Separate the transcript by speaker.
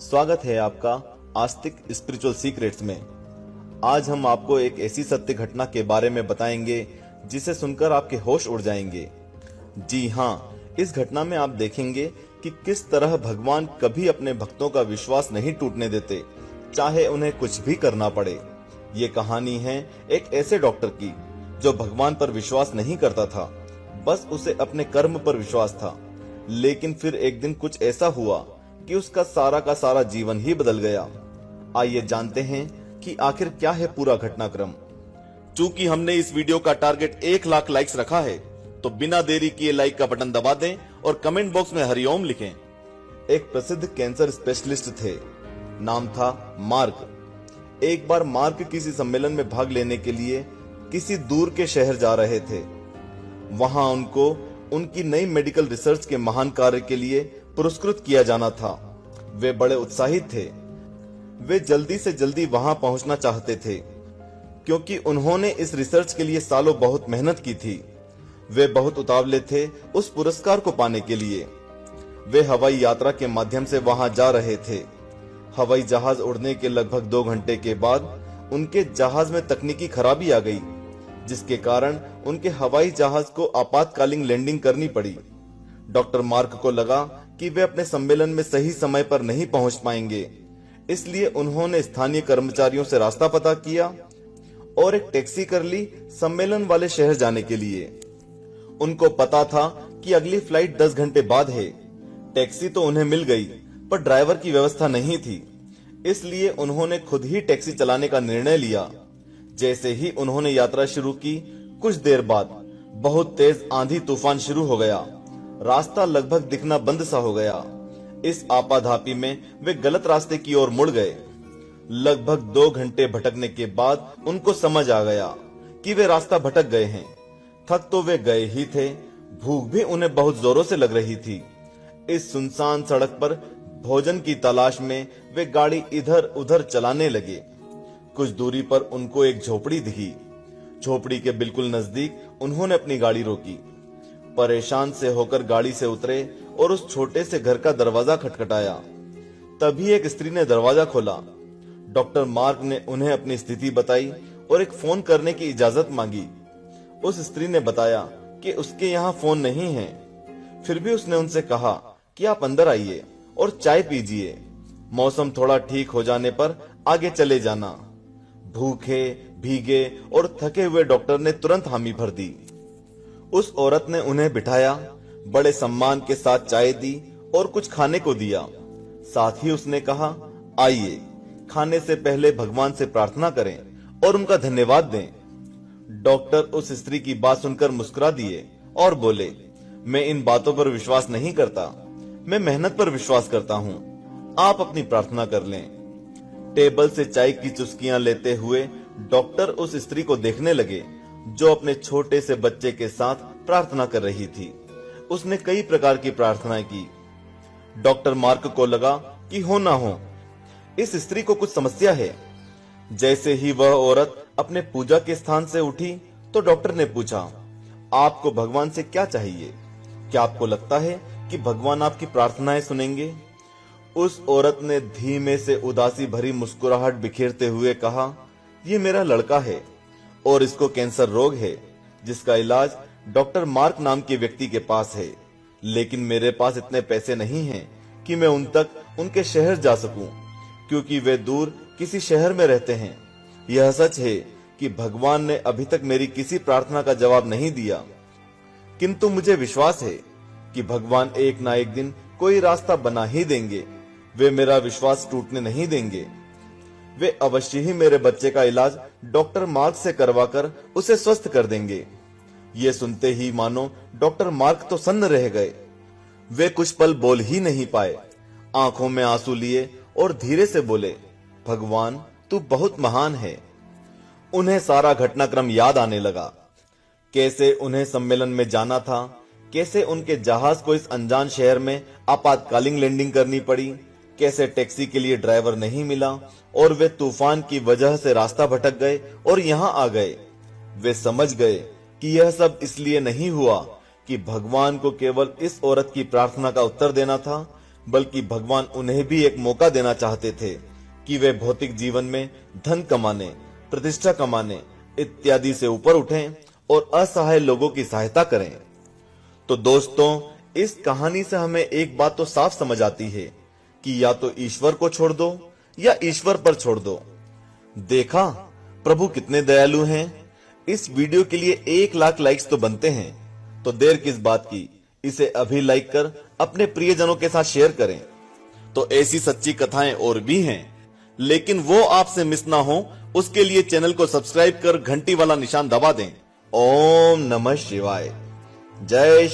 Speaker 1: स्वागत है आपका आस्तिक स्पिरिचुअल सीक्रेट्स में। आज हम आपको एक ऐसी सत्य घटना के बारे में बताएंगे जिसे सुनकर आपके होश उड़ जाएंगे। जी हाँ, इस घटना में आप देखेंगे कि किस तरह भगवान कभी अपने भक्तों का विश्वास नहीं टूटने देते, चाहे उन्हें कुछ भी करना पड़े। ये कहानी है एक ऐसे डॉक्टर की जो भगवान पर विश्वास नहीं करता था, बस उसे अपने कर्म पर विश्वास था। लेकिन फिर एक दिन कुछ ऐसा हुआ कि उसका सारा का सारा जीवन ही बदल गया। आइए जानते हैं कि आखिर क्या है पूरा घटनाक्रम। चूंकि हमने इस वीडियो का टारगेट 1 लाख लाइक्स रखा है, तो बिना देरी किए लाइक का बटन दबा दें और कमेंट बॉक्स में हरिओम लिखें। एक प्रसिद्ध कैंसर स्पेशलिस्ट थे, नाम था मार्क। एक बार मार्क किसी सम्मेलन में भाग लेने के लिए किसी दूर के शहर जा रहे थे। वहां उनको उनकी नई मेडिकल रिसर्च के महान कार्य के लिए पुरस्कृत किया जाना था। वे बड़े उत्साहित थे। वे जल्दी से जल्दी वहां पहुंचना चाहते थे, क्योंकि उन्होंने इस रिसर्च के लिए सालों बहुत मेहनत की थी। वे बहुत उतावले थे उस पुरस्कार को पाने के लिए। वे हवाई यात्रा के माध्यम से वहां जा रहे थे। हवाई जहाज उड़ने के लगभग 2 घंटे के बाद उनके जहाज में तकनीकी खराबी आ गई, जिसके कारण उनके हवाई जहाज को आपातकालीन लैंडिंग करनी पड़ी। डॉक्टर मार्क को लगा कि वे अपने सम्मेलन में सही समय पर नहीं पहुंच पाएंगे, इसलिए उन्होंने स्थानीय कर्मचारियों से रास्ता पता किया और एक टैक्सी कर ली सम्मेलन वाले शहर जाने के लिए। उनको पता था कि अगली फ्लाइट 10 घंटे बाद है। टैक्सी तो उन्हें मिल गई, पर ड्राइवर की व्यवस्था नहीं थी, इसलिए उन्होंने खुद ही टैक्सी चलाने का निर्णय लिया। जैसे ही उन्होंने यात्रा शुरू की, कुछ देर बाद बहुत तेज आंधी तूफान शुरू हो गया। रास्ता लगभग दिखना बंद सा हो गया। इस आपाधापी में वे गलत रास्ते की ओर मुड़ गए। लगभग 2 घंटे भटकने के बाद उनको समझ आ गया कि वे रास्ता भटक गए हैं। थक तो वे गए ही थे, भूख भी उन्हें बहुत जोरों से लग रही थी। इस सुनसान सड़क पर भोजन की तलाश में वे गाड़ी इधर उधर चलाने लगे। कुछ दूरी पर उनको एक झोपड़ी दिखी। झोपड़ी के बिल्कुल नजदीक उन्होंने अपनी गाड़ी रोकी। परेशान से होकर गाड़ी से उतरे और उस छोटे से घर का दरवाजा खटखटाया। तभी एक स्त्री ने दरवाजा खोला। डॉक्टर मार्क ने उन्हें अपनी स्थिति बताई और एक फोन करने की इजाजत मांगी। उस स्त्री ने बताया कि उसके यहाँ फोन नहीं है। फिर भी उसने उनसे कहा कि आप अंदर आइए और चाय पीजिए। मौसम थोड़ा ठीक हो जाने पर आगे चले जाना। भूखे, भीगे और थके हुए डॉक्टर ने तुरंत हामी भर दी। उस औरत ने उन्हें बिठाया, बड़े सम्मान के साथ चाय दी और कुछ खाने को दिया। साथ ही उसने कहा, आइए, खाने से पहले भगवान से प्रार्थना करें और उनका धन्यवाद दें। डॉक्टर उस स्त्री की बात सुनकर मुस्कुरा दिए और बोले, मैं इन बातों पर विश्वास नहीं करता, मैं मेहनत पर विश्वास करता हूँ। आप अपनी प्रार्थना कर लें। टेबल से चाय की चुस्कियां लेते हुए डॉक्टर उस स्त्री को देखने लगे जो अपने छोटे से बच्चे के साथ प्रार्थना कर रही थी। उसने कई प्रकार की प्रार्थनाएं की। डॉक्टर मार्क को लगा कि हो ना हो, इस स्त्री को कुछ समस्या है। जैसे ही वह औरत अपने पूजा के स्थान से उठी, तो डॉक्टर ने पूछा, आपको भगवान से क्या चाहिए? क्या आपको लगता है कि भगवान आपकी प्रार्थनाएं सुनेंगे? उस औरत ने धीमे से उदासी भरी मुस्कुराहट बिखेरते हुए कहा, ये मेरा लड़का है और इसको कैंसर रोग है, जिसका इलाज डॉक्टर मार्क नाम के व्यक्ति के पास है। लेकिन मेरे पास इतने पैसे नहीं हैं कि मैं उनके शहर जा सकूं, क्योंकि वे दूर किसी शहर में रहते हैं। यह सच है कि भगवान ने अभी तक मेरी किसी प्रार्थना का जवाब नहीं दिया, किंतु मुझे विश्वास है कि भगवान एक ना एक दिन कोई रास्ता बना ही देंगे। वे मेरा विश्वास टूटने नहीं देंगे। वे अवश्य ही मेरे बच्चे का इलाज डॉक्टर मार्क से करवाकर उसे स्वस्थ कर देंगे। ये सुनते ही मानो डॉक्टर मार्क तो सन्न रह गए। वे कुछ पल बोल ही नहीं पाए। आंखों में आंसू लिए और धीरे से बोले, भगवान तू बहुत महान है। उन्हें सारा घटनाक्रम याद आने लगा। कैसे उन्हें सम्मेलन में जाना था, कैसे उनके जहाज को इस अनजान शहर में आपातकालीन लैंडिंग करनी पड़ी, कैसे टैक्सी के लिए ड्राइवर नहीं मिला और वे तूफान की वजह से रास्ता भटक गए और यहाँ आ गए। वे समझ गए कि यह सब इसलिए नहीं हुआ कि भगवान को केवल इस औरत की प्रार्थना का उत्तर देना था, बल्कि भगवान उन्हें भी एक मौका देना चाहते थे कि वे भौतिक जीवन में धन कमाने, प्रतिष्ठा कमाने इत्यादि से ऊपर उठें और असहाय लोगों की सहायता करें। तो दोस्तों, इस कहानी से हमें एक बात तो साफ समझ आती है कि या तो ईश्वर को छोड़ दो या ईश्वर पर छोड़ दो। देखा प्रभु कितने दयालु हैं। इस वीडियो के लिए 1 लाख लाइक्स तो बनते हैं, तो देर किस बात की, इसे अभी लाइक कर अपने प्रियजनों के साथ शेयर करें। तो ऐसी सच्ची कथाएं और भी हैं, लेकिन वो आपसे मिस ना हो उसके लिए चैनल को सब्सक्राइब कर घंटी वाला निशान दबा दें। ओम नमः शिवाय। जय